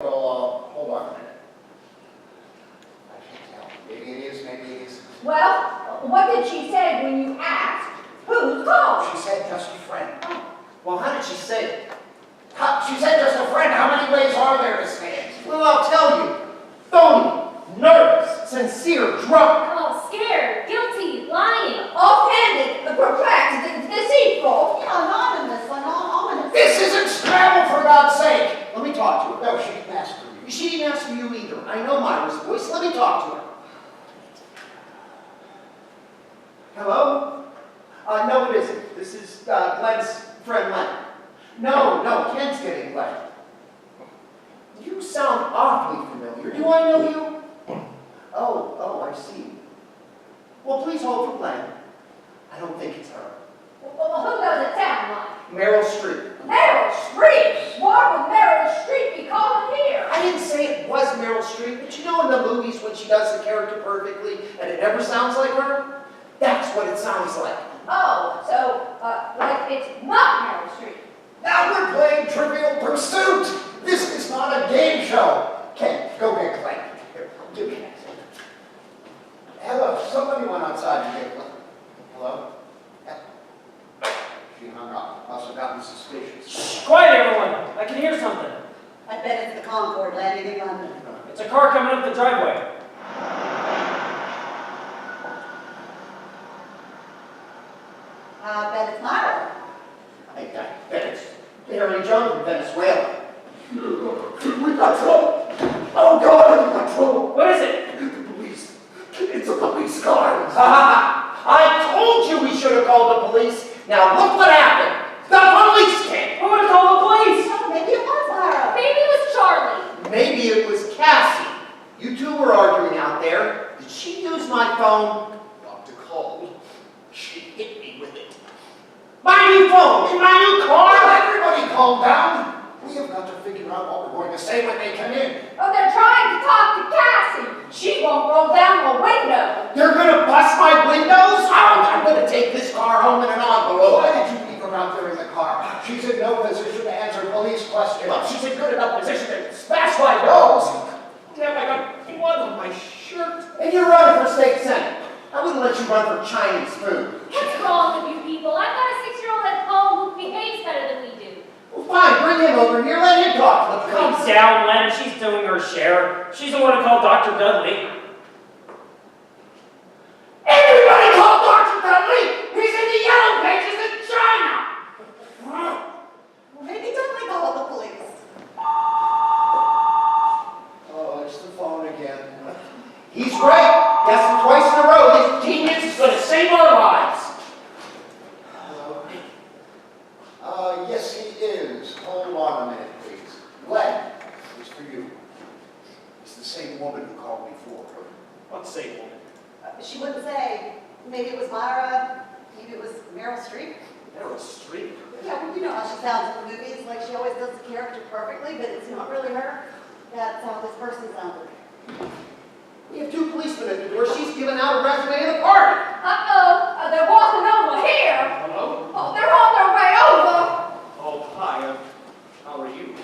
Well, hold on a minute. I can't tell. Maybe it is, maybe it isn't. Well, what did she say when you asked who's called? She said just a friend. Oh. Well, how did she say it? She said just a friend. How many ways are there to say it? Well, I'll tell you. Phony, nervous, sincere, drunk. Oh, scared, guilty, lying. Offhanded, perplexed, deceitful. Anonymous. This isn't Scrabble, for God's sake. Let me talk to her. No, she didn't ask for you. She didn't ask for you either. I know Myra's voice. Let me talk to her. Hello? No, it isn't. This is Glenn's friend Len. No, Ken's getting Glenn. You sound awfully familiar. Do I know you? Oh, I see. Well, please hold for Glenn. I don't think it's her. Well, who does it sound like? Meryl Streep. Meryl Streep? What would Meryl Streep be calling here? I didn't say it was Meryl Streep, but you know in the movies when she does the character perfectly and it never sounds like her? That's what it sounds like. Oh, so, like it's not Meryl Streep. Now we're playing Trivial Pursuit. This is not a game show. Ken, go get Glenn. Here, give me that. Hello, somebody went outside to get Glenn. Hello? She hung up. Must have gotten suspicious. Shh, quiet everyone! I can hear something. I bet it's the Concorde landing in London. It's a car coming up the driveway. I bet it's Myra. I bet it's Barry Jones from Venezuela. We got trouble. Oh, God, we got trouble. What is it? The police. It's a police car. I told you we should have called the police. Now look what happened. The police came. Who would call the police? Oh, maybe it was Myra. Maybe it was Charlie. Maybe it was Cassie. You two were arguing out there. Did she use my phone? Doctor called. She hit me with it. My new phone in my new car? Everybody calm down. We have got to figure out what we're going to say when they come in. Oh, they're trying to talk to Cassie. She won't roll down the window. They're gonna bust my windows? Oh, I'm gonna take this car home in an envelope. Why did you leave her out there in the car? She's in no position to answer police questions. Well, she's in good enough position to smash my nose. Damn, I got blood on my shirt. And you're running for state senate. I wouldn't let you run for Chinese food. What's wrong with you people? I've got a 6-year-old at home who behaves better than we do. Well, fine, bring him over here. Let him talk to the Calm police. down, Len. She's doing her share. She's the one who called Dr. Dudley. Everybody call Dr. Dudley. He's in the yellow pages in China. Well, maybe Dudley called the police. Oh, it's the phone again. He's right. Guess him twice in a row. This genius is going to save our lives. Hello? Yes, he is. Hold on a minute, please. Glenn, it's for you. It's the same woman who called before. What say, woman? She wouldn't say. Maybe it was Myra. Maybe it was Meryl Streep. Meryl Streep? Yeah, well, you know how she sounds in the movies. Like she always does the character perfectly, but it's not really her. That's how this person sounded. We have two policemen at the door. She's giving out a resume at a party. Uh-oh, they're walking over here. Hello? Oh, they're on their way over. Oh, hi, how are you?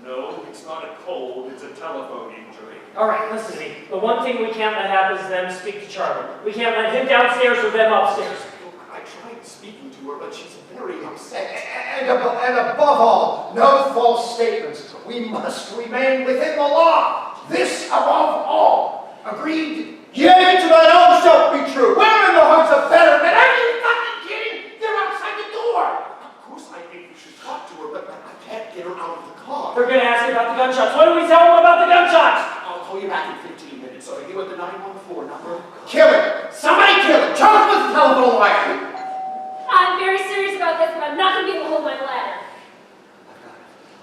No, it's not a cold, it's a telephone injury. All right, listen to me. The one thing we can't let happen is them speak to Charlie. We can't let him downstairs or them upstairs. Look, I tried speaking to her, but she's very upset. And above all, no false statements. We must remain within the law. This above all. Agreed? Yea, to thine own self be true. Where in the hearts of betterment? Are you fucking kidding? They're outside the door. Of course, I think we should talk to her, but I can't get her out of the car. They're going to ask you about the gunshots. What do we tell them about the gunshots? I'll call you back in 15 minutes. Are you at the 914 number? Kill him. Somebody kill him. Choke him with the telephone wire. I'm very serious about this, but I'm not going to be able to hold my bladder.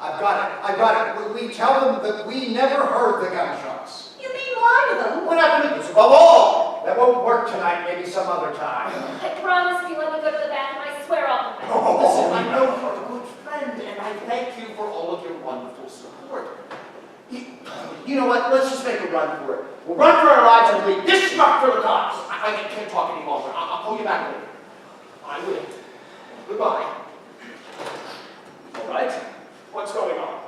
I've got it. We tell them that we never heard the gunshots. You mean lie to them? We're not going to do this above all. That won't work tonight. Maybe some other time. I promise if you let me go to the bathroom, I swear I'll come back. Listen, I know you're a good friend, and I thank you for all of your wonderful support. You know what? Let's just make a run for it. We'll run for our lives and leave this schmuck for the cops. I can't talk any longer. I'll call you back later. I will. Goodbye. All right. What's going on?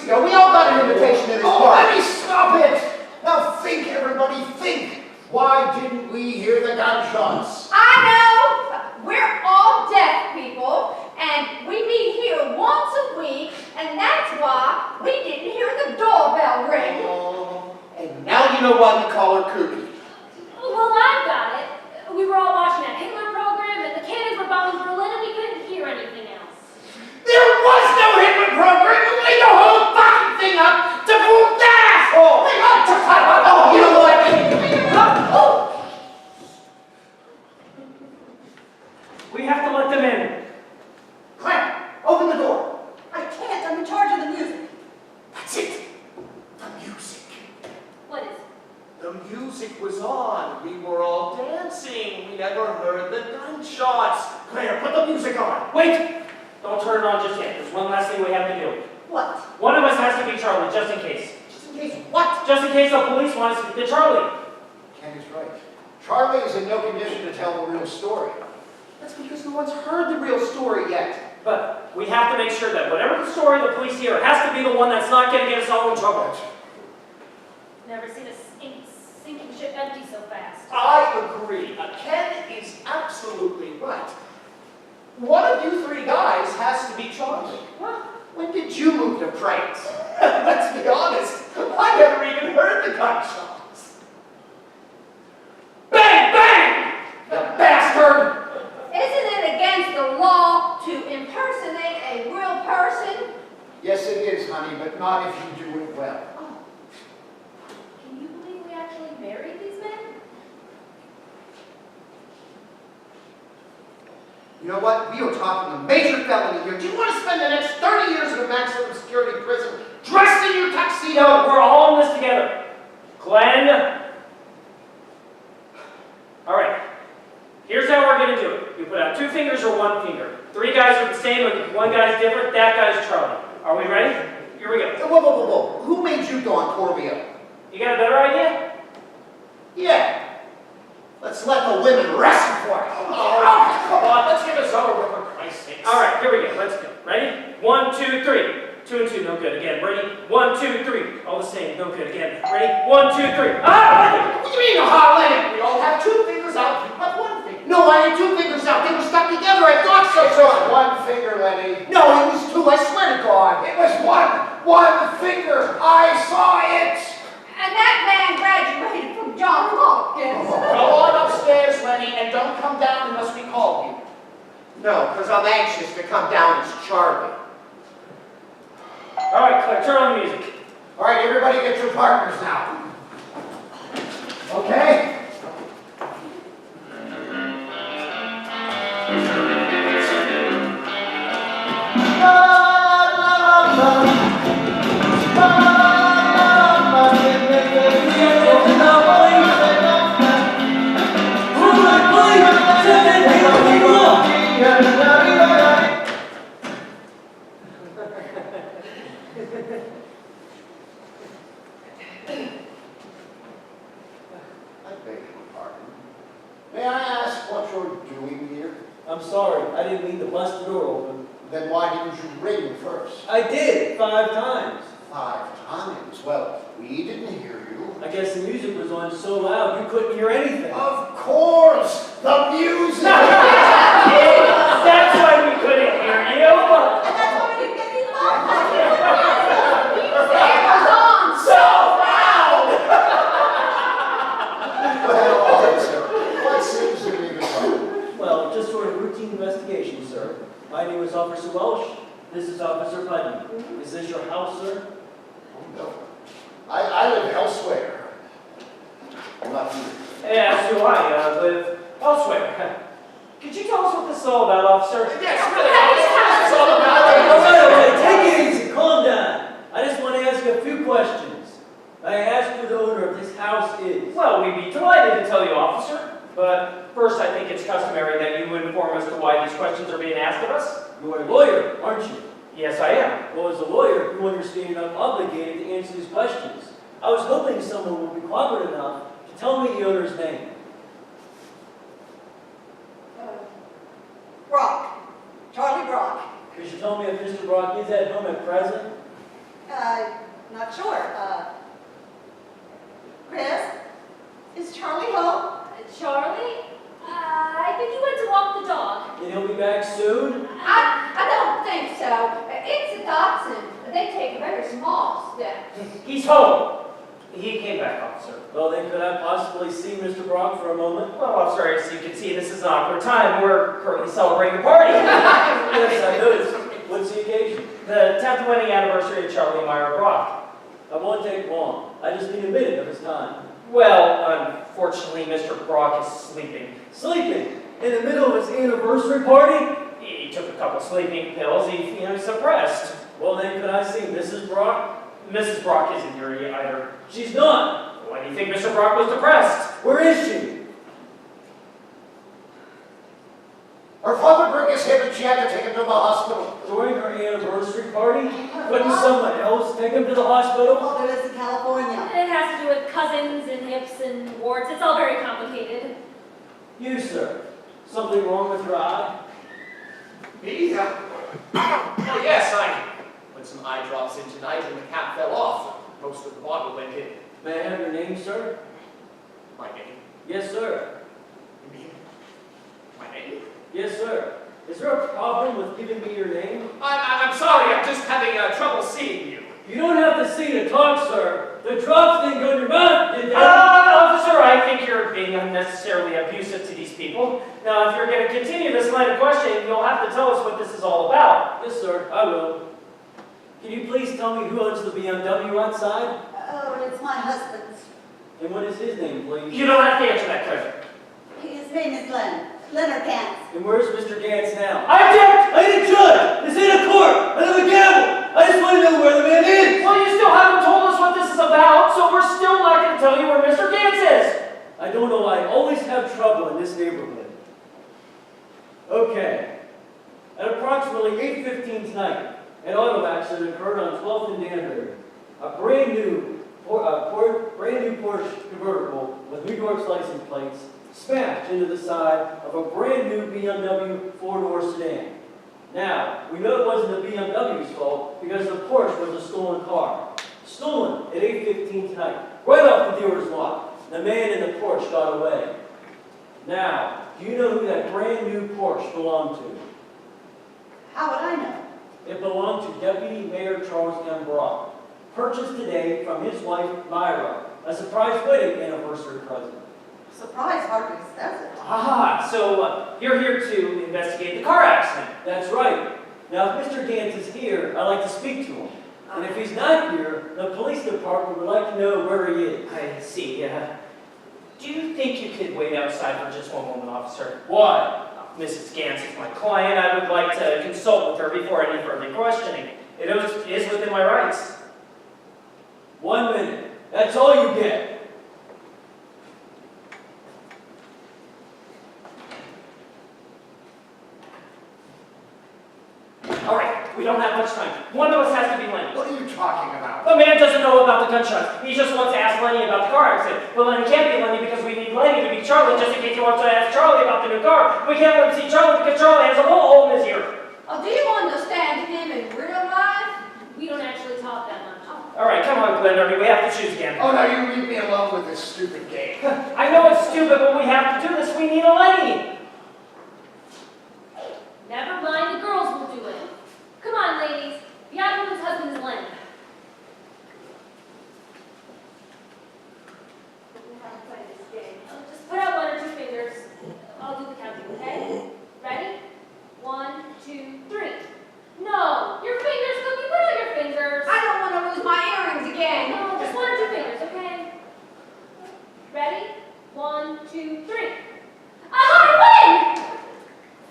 ago. We all got an invitation to this Oh, party. let me stop it! Now think, everybody, think! Why didn't we hear the gunshots? I know, we're all deaf people, and we meet here once a week, and that's why we didn't hear the doorbell ring. Oh, and now you know why we call her Kooky. Well, I've got it. We were all watching that Hitler program, and the cannons were bombing Berlin, and we couldn't hear anything else. There was no Hitler program! We laid the whole fucking thing up to fool gas! Oh, you know what? We have to let them in. Clem, open the door. I can't, I'm in charge of the music. That's it. The music. What is it? The music was on. We were all dancing. We never heard the gunshots. Claire, put the music on. Wait! Don't turn it on just yet. There's one last thing we have to do. What? One of us has to be Charlie, just in case. Just in case what? Just in case the police want us to be Charlie. Ken is right. Charlie is in no condition to tell the real story. That's because no one's heard the real story yet. But we have to make sure that whatever the story the police hear has to be the one that's not going to get us all in trouble. Never seen a sinking ship empty so fast. I agree. Ken is absolutely right. One of you three guys has to be Charlie. When did you move to France? Let's be honest. I never even heard the gunshots. Bang! Bang! The bastard! Isn't it against the law to impersonate a real person? Yes, it is, honey, but not if you do it well. Can you believe we actually married these men? You know what? We are talking a major felony here. Do you want to spend the next 30 years in a maximum security prison dressed in your tuxedo? No, we're all in this together. Glenn. All right. Here's how we're going to do it. You put out 2 fingers or 1 finger. 3 guys are the same, and if 1 guy's different, that guy's Charlie. Are we ready? Here we go. Whoa, whoa, whoa, whoa. Who made you Don Corbio? You got a better idea? Yeah. Let's let the women wrestle for it. Oh, come on. Let's get this over with, for Christ's sake. All right, here we go. Let's go. Ready? 1, 2, 3. 2 and 2, no good. Again, ready? 1, 2, 3. All the same, no good. Again, ready? 1, 2, 3. Ah! What do you mean, a hot leg? We all have 2 fingers out. You have 1 finger. No, I had 2 fingers out. They were stuck together. I thought so. It's on 1 finger, Lenny. No, it was 2. I swear to God. It was one finger. I saw it. And that man graduated from John Hopkins. Go on upstairs, Lenny, and don't come down unless we call you. No, because I'm anxious to come down as Charlie. All right, Claire, turn on the music. All right, everybody get your partners now. Okay? I beg your pardon. May I ask what you're doing here? I'm sorry, I didn't mean to bust the door open. Then why didn't you ring first? I did, 5 times. 5 times. Well, we didn't hear you. I guess the music was on so loud you couldn't hear anything. Of course, the music. That's why we couldn't hear you. And that's why we didn't get these phone calls. It was on so loud. Well, officer, what seems to be the trouble? Well, just sort of routine investigation, sir. My name is Officer Welsh. This is Officer Putney. Is this your house, sir? Oh, no. I live elsewhere. I'm not here. Yeah, so I live elsewhere. Could you tell us what this is all about, officer? Yes, really, this is all about All right, take it easy, calm down. I just want to ask you a few questions. I asked who the owner of this house is. Well, we'd be delighted to tell you, officer. But first, I think it's customary that you inform us to why these questions are being asked of us. You're a lawyer, aren't you? Yes, I am. Well, as a lawyer, you understand I'm obligated to answer these questions. I was hoping someone would be cooperative enough to tell me the owner's name. Brock. Charlie Brock. Could you tell me if Mr. Brock is at home at present? Not sure. Chris, is Charlie home? Charlie? I think he went to walk the dog. And he'll be back soon? I don't think so. It's a dachshund. They take a very small step. He's home. He came back, officer. Well, then could I possibly see Mr. Brock for a moment? Well, officer, as you can see, this is an awkward time. We're currently celebrating a party. Yes, I noticed. What's the occasion? The 10th wedding anniversary of Charlie Meyer Brock. I won't take long. I just need a minute of his time. Well, unfortunately, Mr. Brock is sleeping. Sleeping? In the middle of his anniversary party? He took a couple sleeping pills. He's suppressed. Well, then could I see Mrs. Brock? Mrs. Brock isn't here either. She's not. Why do you think Mr. Brock was depressed? Where is she? Her father broke his hip and she had to take him to the hospital. During her anniversary party? Couldn't someone else take him to the hospital? Oh, there is in California. It has to do with cousins and hips and warts. It's all very complicated. You, sir. Something wrong with your eye? Me? Oh, yes, I put some eye drops in tonight and the cap fell off. Most of the bottle went in. May I have your name, sir? My name? Yes, sir. You mean my name? Yes, sir. Is there a problem with giving me your name? I'm sorry, I'm just having trouble seeing you. You don't have to see to talk, sir. The drops didn't go in your mouth, did they? Officer, I think you're being unnecessarily abusive to these people. Now, if you're going to continue this line of questioning, you'll have to tell us what this is all about. Yes, sir, I will. Can you please tell me who owns the BMW outside? Oh, it's my husband's. And what is his name, please? You don't have to answer that question. His name is Leonard Gantz. And where's Mr. Gantz now? I object! I ain't a judge! This ain't a court! I don't gavel! I just want to know where the man is! Well, you still haven't told us what this is about, so we're still not going to tell you where Mr. Gantz is. I don't know why I always have trouble in this neighborhood. Okay. At approximately 8:15 tonight, an auto accident occurred on 12th and Danbury. A brand new Porsche convertible with New York's license plates smashed into the side of a brand new BMW four-door sedan. Now, we know it wasn't the BMW's fault because the Porsche was a stolen car. Stolen at 8:15 tonight, right off the dealer's lot. The man in the Porsche got away. Now, do you know who that brand new Porsche belonged to? How would I know? It belonged to Deputy Mayor Charles M. Brock. Purchased today from his wife, Myra, a surprise wedding anniversary present. Surprise hardly says it. Ah, so you're here to investigate the car accident. That's right. Now, if Mr. Gantz is here, I'd like to speak to him. And if he's not here, the police department would like to know where he is. I see. Do you think you could wait outside for just one moment, officer? Why? Mrs. Gantz is my client. I would like to consult with her before any further questioning. It is within my rights. 1 minute. That's all you get. All right, we don't have much time. One of us has to be Lenny. What are you talking about? The man doesn't know about the gunshots. He just wants to ask Lenny about the car accident. But Lenny can't be Lenny because we need Lenny to be Charlie just in case he wants to ask Charlie about the new car. We can't let him see Charlie because Charlie has a bullet hole in his ear. Oh, do you understand him in real life? We don't actually talk that much. All right, come on, Glenn. We have to choose again. Oh, no, you leave me alone with this stupid game. I know it's stupid, but we have to do this. We need a Lenny. Never mind, the girls will do it. Come on, ladies. The young woman's husband is Len. Just put out 1 or 2 fingers. I'll do the counting, okay? Ready? 1, 2, 3. No, your fingers, Cookie. Put out your fingers. I don't want to lose my earrings again. No, just 1 or 2 fingers, okay? Ready? 1, 2, 3. I win!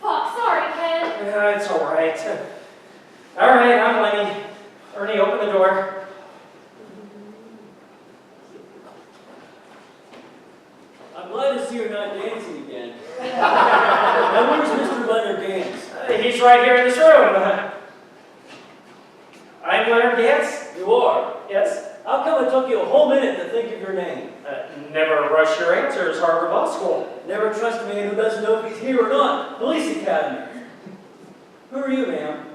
Fuck, sorry, Ken. It's all right. All right, I'm Lenny. Ernie, open the door. I'm glad to see you're not dancing again. Now, where's Mr. Leonard Gantz? He's right here in this room. I'm Leonard Gantz. You are? Yes? How come it took you a whole minute to think of your name? Never rush your answers, Harvard Law School. Never trust a man who doesn't know if he's here or not. Police Academy. Who are you, ma'am?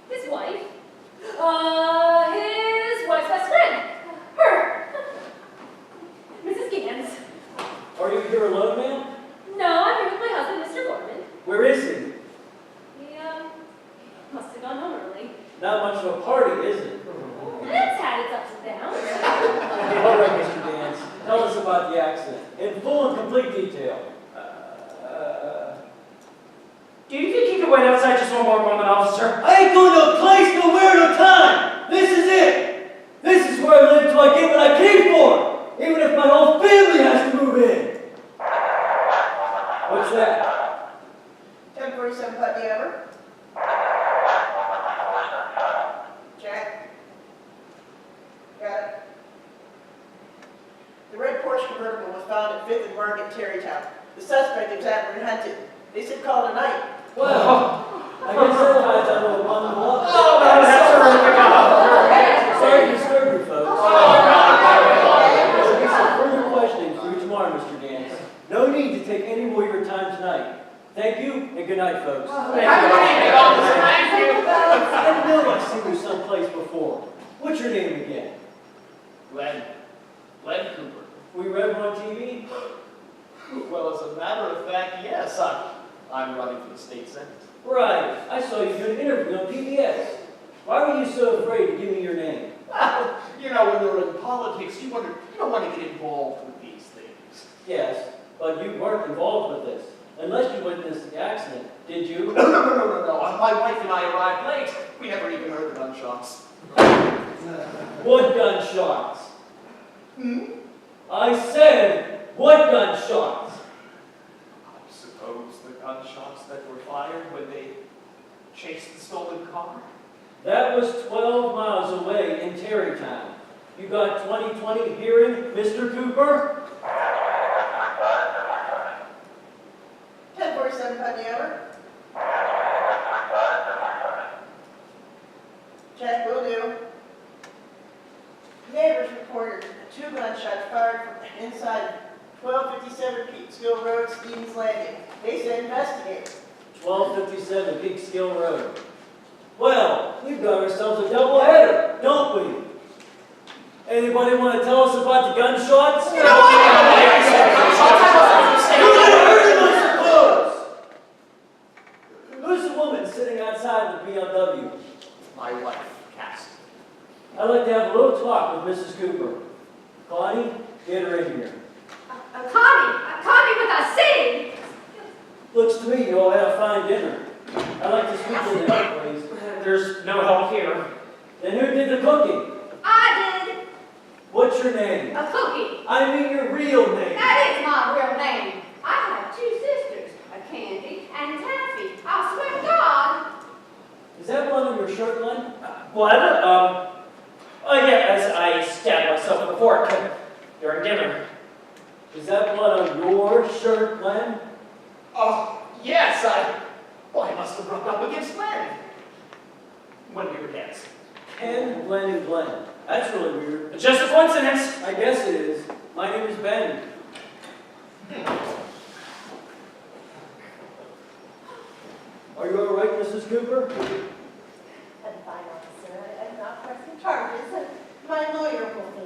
His wife. His much of a party, is it? It's had its ups and downs. All right, Mr. Dance, tell us about the accident, in full and complete detail. Do you think you could wait outside just one more moment, officer? I ain't going to a place, nowhere, no time! This is it! This is where I live till I get what I came for! Even if my whole family has to move in! What's that? 1047 Putney Ever. Jack? Got it? The red Porsche convertible was found at 5th and Market, Terrytown. The suspect is apprehended. They said call it a night. Well, I guess sometimes I know one the luck. Oh, that's terrific, officer. Sorry to disturb you, folks. There'll be some further questioning for you tomorrow, Mr. Dance. No need to take any more of your time tonight. Thank you, and good night, folks. Thank you, officer. Thank you. I know I've seen you someplace before. What's your name again? Glenn Cooper. We read on TV? Well, as a matter of fact, yes, I'm running for the state senate. Right. I saw you do an interview on PBS. Why were you so afraid to give me your name? You know, when you're in politics, you don't want to get involved with these things. Yes, but you weren't involved with this. Unless you witnessed the accident, did you? No. My wife and I arrived late. We never even heard the gunshots. What gunshots? I said, what gunshots? I suppose the gunshots that were fired when they chased the stolen car. That was 12 miles away in Terrytown. You got 20/20 hearing, Mr. Cooper? 1047 Putney Ever. Jack, will do. Neighbors reported 2 gunshots fired from inside 1257 Peekskill Road, Stevens Landing. They said investigate. 1257 Peekskill Road. Well, we've got ourselves a doubleheader, don't we? Anybody want to tell us about the gunshots? You heard him, I suppose! Who's the woman sitting outside the BMW? My wife, Cass. I'd like to have a little talk with Mrs. Cooper. Connie, get her in here. Connie with a C. Looks to me you all had a fine dinner. I'd like to speak to the help, please. There's no help here. Then who did the cooking? I did What's your name? a cookie. I mean your real name. That is my real name. I have 2 sisters, a Candy and Taffy. I swear to God. Is that blood on your shirt, Glenn? Blood? Oh yeah, as I stabbed myself with a fork during dinner. Is that blood on your shirt, Glenn? Oh, yes, I must have rubbed up against Glenn when we were dancing. Ken, Glenn, and Glenn. That's really weird. Just a coincidence. I guess it is. My name is Ben. Are you all right, Mrs. Cooper? I'm fine, officer. I'm not pressing charges. My lawyer will be.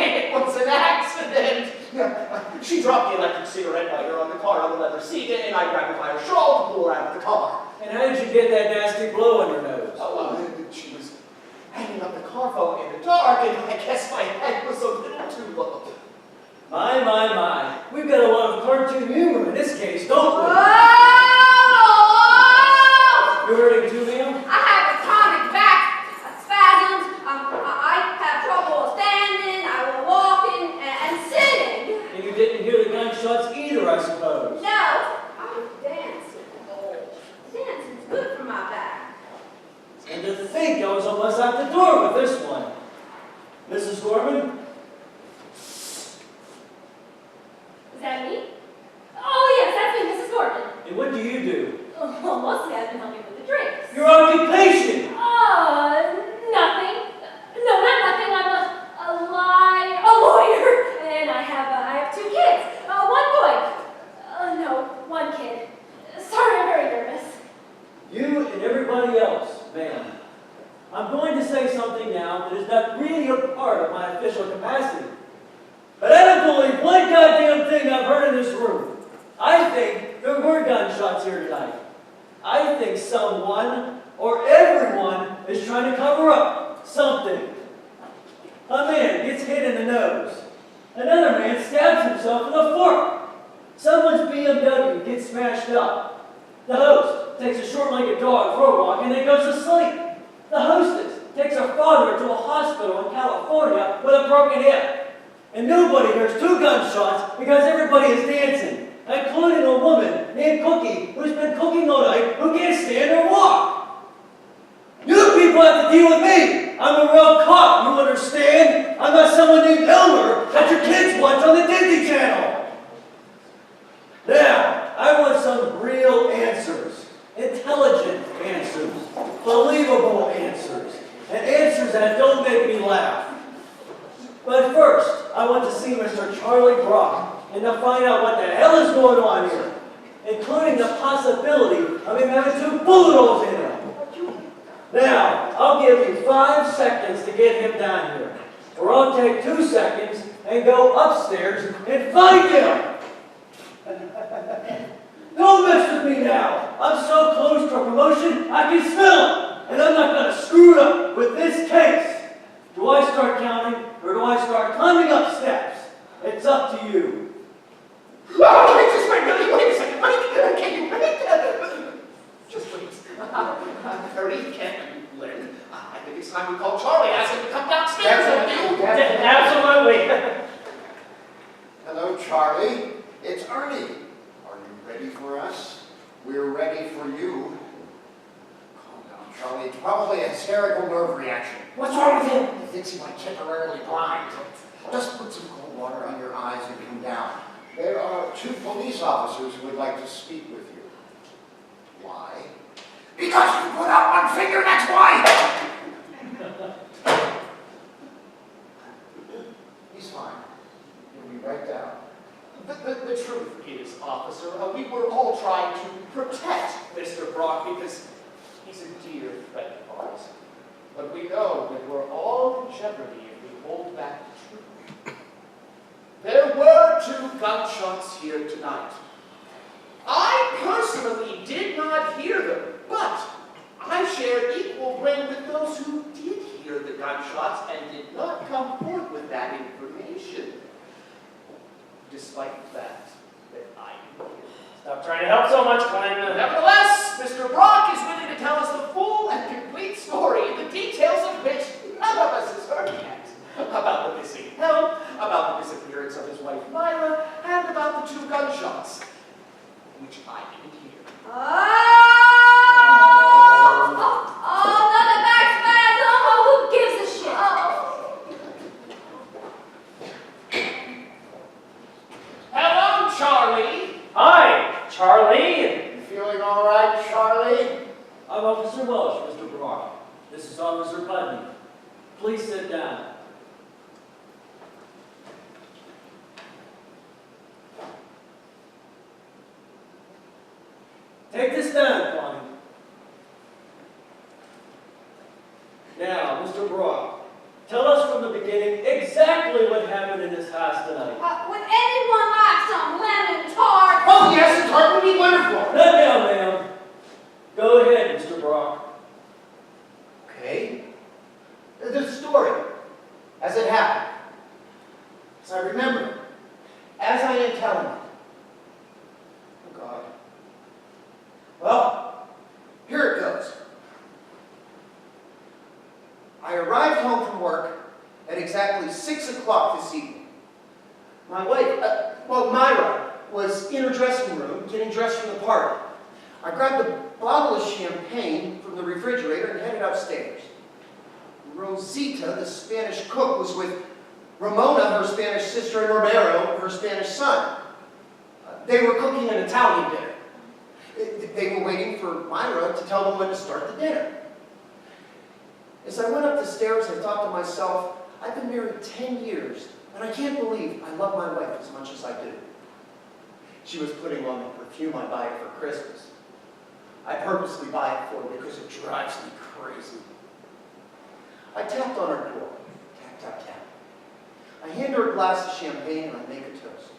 It was an accident. She dropped the electric cigarette lighter on the car on the leather seat, and I grabbed her by her shawl to pull her out of the car. And how did you get that nasty blow on your nose? She was hanging up the car phone in the dark, and I guess my head was a little too low. My. We've got a lot of cartoon humor in this case, don't we? Oh! You hurting too, ma'am? I have atomic back spasms. I have trouble standing, walking, and sitting. And you didn't hear the gunshots either, I suppose. No, I was dancing. Dancing's good for my back. And to think I was almost out the door with this one. Mrs. Gorman? Is that me? Oh, yes, that's me, Mrs. Gordon. And what do you do? Well, mostly I've been helping with the drinks. Your occupation! Nothing. No, not nothing. I'm a lawyer, and I have 2 kids. 1 boy. No, 1 kid. Sorry, I'm very nervous. You and everybody else, ma'am. I'm going to say something now that is not really a part of my official capacity. But I don't believe one goddamn thing I've heard in this room. I think there were gunshots here tonight. I think someone or everyone is trying to cover up something. A man gets hit in the nose. Another man stabs himself with a fork. Someone's BMW gets smashed up. The host takes a short-legged dog for a walk and then goes to sleep. The hostess takes her father to a hospital in California with a broken hip. And nobody hears 2 gunshots because everybody is dancing, including a woman named Cookie who's been cooking all night who can't stand or walk. You people have to deal with me. I'm a real cop, you understand? I'm not someone named Elmer that your kids watch on the Disney Channel. Now, I want some real answers. Intelligent answers. Believable answers. And answers that don't make me laugh. But first, I want to see Mr. Charlie Brock and to find out what the hell is going on here, including the possibility of him having 2 bullet holes in him. Now, I'll give you 5 seconds to get him down here, or I'll take 2 seconds and go upstairs and find him. Don't mess with me now. I'm so close to a promotion, I can smell it, and I'm not going to screw it up with this case. Do I start counting, or do I start climbing up steps? It's up to you. Oh, wait a second, wait. Can you wait? Just wait. Hurry, Ken, Lynn. I think it's time we call Charlie, ask him to come downstairs with you. Absolutely. Hello, Charlie. It's Ernie. Are you ready for us? We're ready for you. Calm down, Charlie. It's probably a hysterical nerve reaction. What's wrong with him? He thinks he might temporarily blind. Just put some cold water on your eyes and come down. There are 2 police officers who would like to speak with you. Why? Because you put out one finger, that's why! He's fine. He'll be right down. The truth is, officer, we were all trying to protect Mr. Brock because he's a dear friend of ours. But we know that we're all in jeopardy if we hold back the truth. There were 2 gunshots here tonight. I personally did not hear them, but I shared equal brain with those who did hear the gunshots and did not come forth with that information. Despite the fact that I didn't hear it. Stop trying to help so much, Glenn. Nevertheless, Mr. Brock is willing to tell us the full and complete story, the details of which none of us has heard yet. About the missing helm, about the disappearance of his wife Myra, and about the 2 gunshots, which I didn't hear. Another back spasm. Oh, who gives a shit? Hello, Charlie. Hi, Charlie. You feeling all right, Charlie? I'm Officer Welsh, Mr. Brock. This is Officer Putney. Please sit down. Take this down, Connie. Now, Mr. Brock, tell us from the beginning exactly what happened in this house tonight. Would anyone like some lemon tart? Oh, yes, the tart would be wonderful. Let down, ma'am. Go ahead, Mr. Brock. Okay. The story, as it happened, as I remember it, as I am telling it. Oh, God. Well, here it goes. I arrived home from work at exactly 6 o'clock this evening. My wife, Myra, was in her dressing room getting dressed for the party. I grabbed a bottle of champagne from the refrigerator and headed upstairs. Rosita, the Spanish cook, was with Ramona, her Spanish sister, and Romero, her Spanish son. They were cooking an Italian dinner. They were waiting for Myra to tell them when to start the dinner. As I went up the stairs, I thought to myself, I've been married 10 years, and I can't believe I love my wife as much as I do. She was putting on the perfume I buy her for Christmas. I purposely buy it for her because it drives me crazy. I tapped on her door. Tap, tap, tap. I hand her a glass of champagne and I make a toast.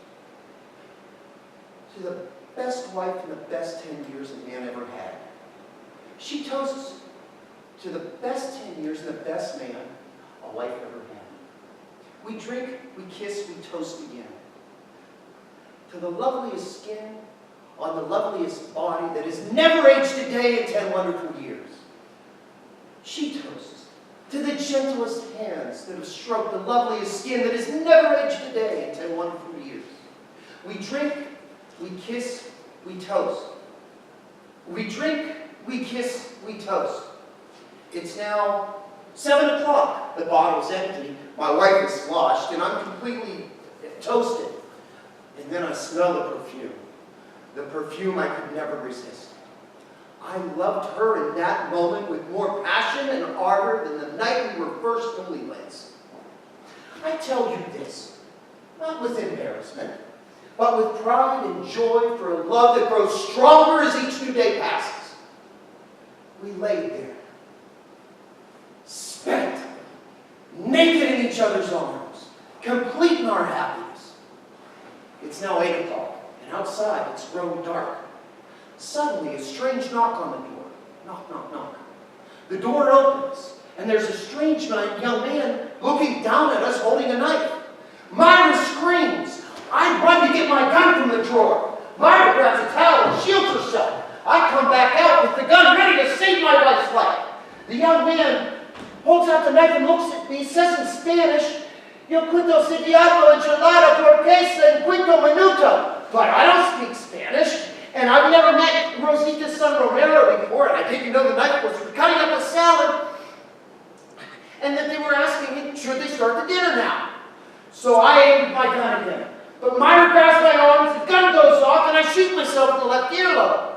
To the best wife and the best 10 years a man ever had. She toasts to the best 10 years and the best man a wife ever had. We drink, we kiss, we toast again. To the loveliest skin on the loveliest body that has never aged a day in 10 wonderful years. She toasts to the gentlest hands that have stroked the loveliest skin that has never aged a day in 10 wonderful years. We drink, we kiss, we toast. We drink, we kiss, we toast. It's now 7 o'clock. The bottle's empty. My wife is sloshed, and I'm completely toasted. And then I smell the perfume I could never resist. I loved her in that moment with more passion and ardor than the night we were first newlyweds. I tell you this, not with embarrassment, but with pride and joy for a love that grows stronger as each new day passes. We laid there, spent, naked in each other's arms, complete in our happiness. It's now 8 o'clock, and outside it's grown dark. Suddenly, a strange knock on the door. Knock, knock, knock. The door opens, and there's a strange young man looking down at us holding a knife. Myra screams. I run to get my gun from the drawer. Myra grabs a towel and shields herself. I come back out with the gun ready to save my wife's life. The young man holds out the knife and looks at me, says in Spanish, Yo cuento ese diablo enchilada turquesa en quinto minuto. But I don't speak Spanish, and I've never met Rosita San Romero before, and I didn't know the knife was for cutting up a salad, and that they were asking me, should they start the dinner now? So I aimed my gun at him. But Myra grabs my arms, the gun goes off, and I shoot myself in the left earlobe.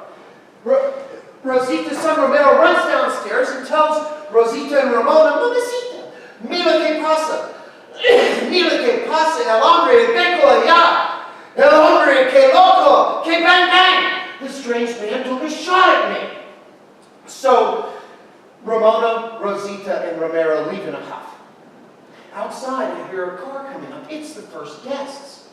Rosita San Romero runs downstairs and tells Rosita and Ramona, Mamacita, mira que pasa. Mira que pasa, el hombre vengo allá. El hombre que loco, que bang bang. The strange man took a shot at me. So Ramona, Rosita, and Romero leave in a huff. Outside, I hear a car coming up. It's the first guests.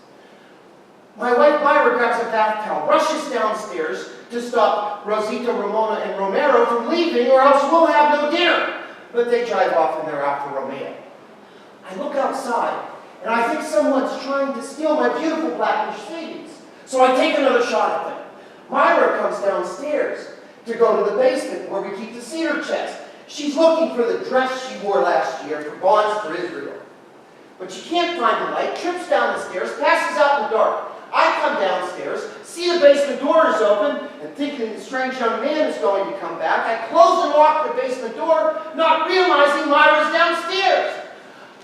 My wife Myra grabs a bath towel, rushes downstairs to stop Rosita, Ramona, and Romero from leaving, or else we'll have no dinner. But they drive off and they're after Romeo. I look outside, and I think someone's trying to steal my beautiful black Mercedes. So I take another shot at them. Myra comes downstairs to go to the basement where we keep the cedar chest. She's looking for the dress she wore last year for Bonds for Israel. But she can't find the light, trips down the stairs, passes out in the dark. I come downstairs, see the basement door is open, and thinking the strange young man is going to come back, I close and lock the basement door, not realizing Myra's downstairs.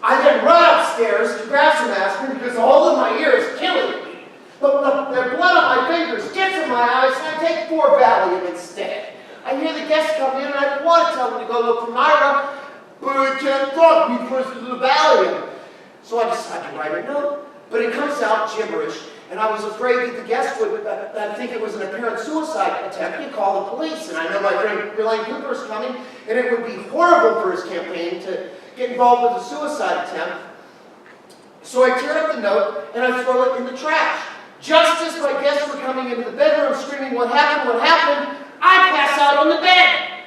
I then run upstairs to grab some aspirin because the hole in my ear is killing me. But the blood on my fingers gets in my eyes, and I take 4 Valium instead. I hear the guests come in, and I want to tell them to go look for Myra, but I can't talk because of the Valium. So I decide to write a note, but it comes out gibberish, and I was afraid that the guests would think it was an apparent suicide attempt and call the police. And I know my friend Verlaine Cooper is coming, and it would be horrible for his campaign to get involved with a suicide attempt. So I tear up the note, and I throw it in the trash. Just as my guests were coming into the bedroom screaming, what happened, I pass out on the bed.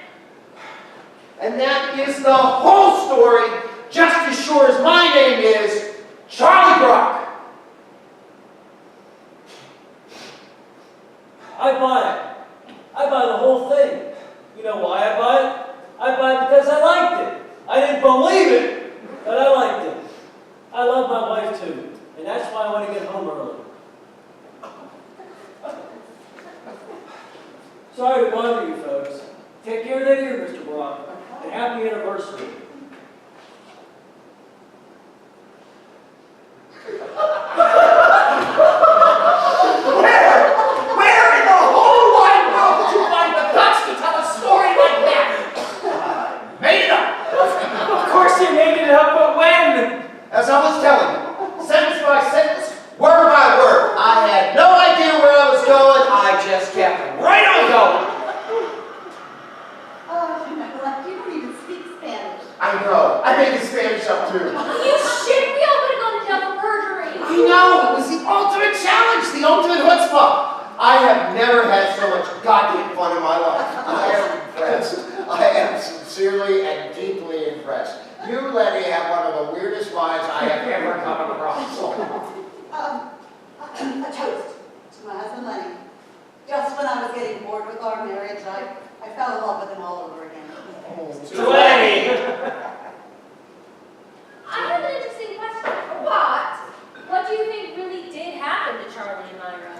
And that is the whole story, just as sure as my name is Charlie Brock. I buy it. I buy the whole thing. You know why I buy it? I buy it because I liked it. I didn't believe it, but I liked it. I love my wife too, and that's why I want to get home early. Sorry to bother you folks. Take care of that ear, Mr. Brock, and happy anniversary. Where in the whole wide world did you find the guts to tell a story like that? Made it up. Of course you made it up, but when? As I was telling you, sentence by sentence, word by word, I had no idea where I was going. I just kept right on going. Oh, you don't even speak Spanish. I know. I made the Spanish up too. You shit, we all would have gone to jail for perjury. I know. It was the ultimate challenge, the ultimate chutzpah. I have never had so much goddamn fun in my life. I am impressed. I am sincerely sincerely and deeply impressed. You, Lenny, have one of the weirdest minds I have ever come across. A toast to my husband Lenny. Just when I was getting bored with our marriage, I fell in love with him all over again. To Lenny! I have an interesting question. What? What do you think really did happen to Charlie and Myra?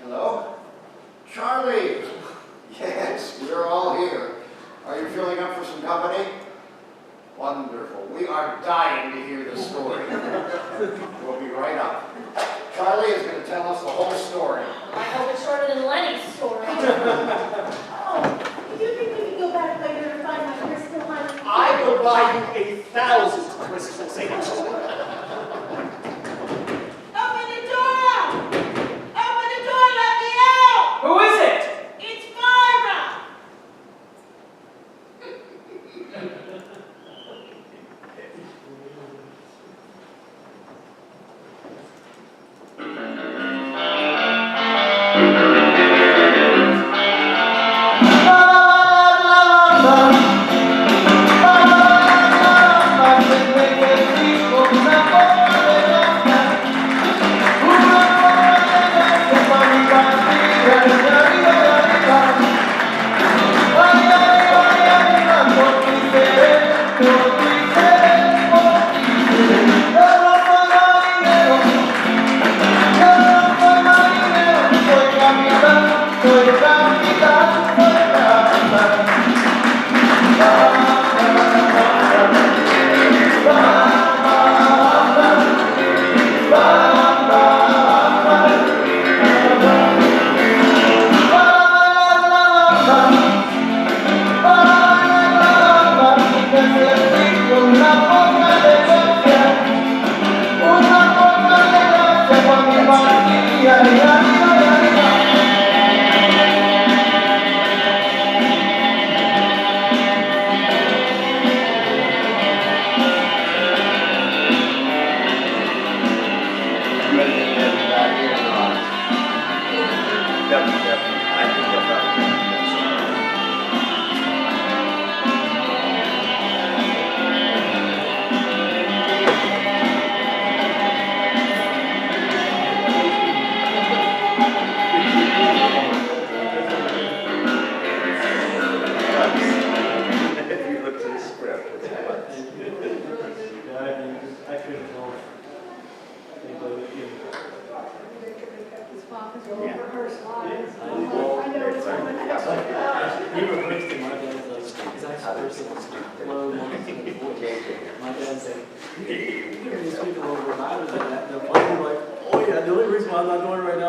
Hello? Charlie! Yes, you're all here. Are you filling up for some company? Wonderful. We are dying to hear the story. We'll be right up. Charlie is going to tell us the whole story. I hope it's shorter than Lenny's story. Oh, do you think we can go back later and find my crystal, honey? I will buy you 1,000 crystals, Angel. Open the door! Open the door, let me out! Who is it? It's Myra! My dad said, "You can speak a little bit louder than that." And I'm like, "Oh yeah, the only reason why I'm not doing it right now."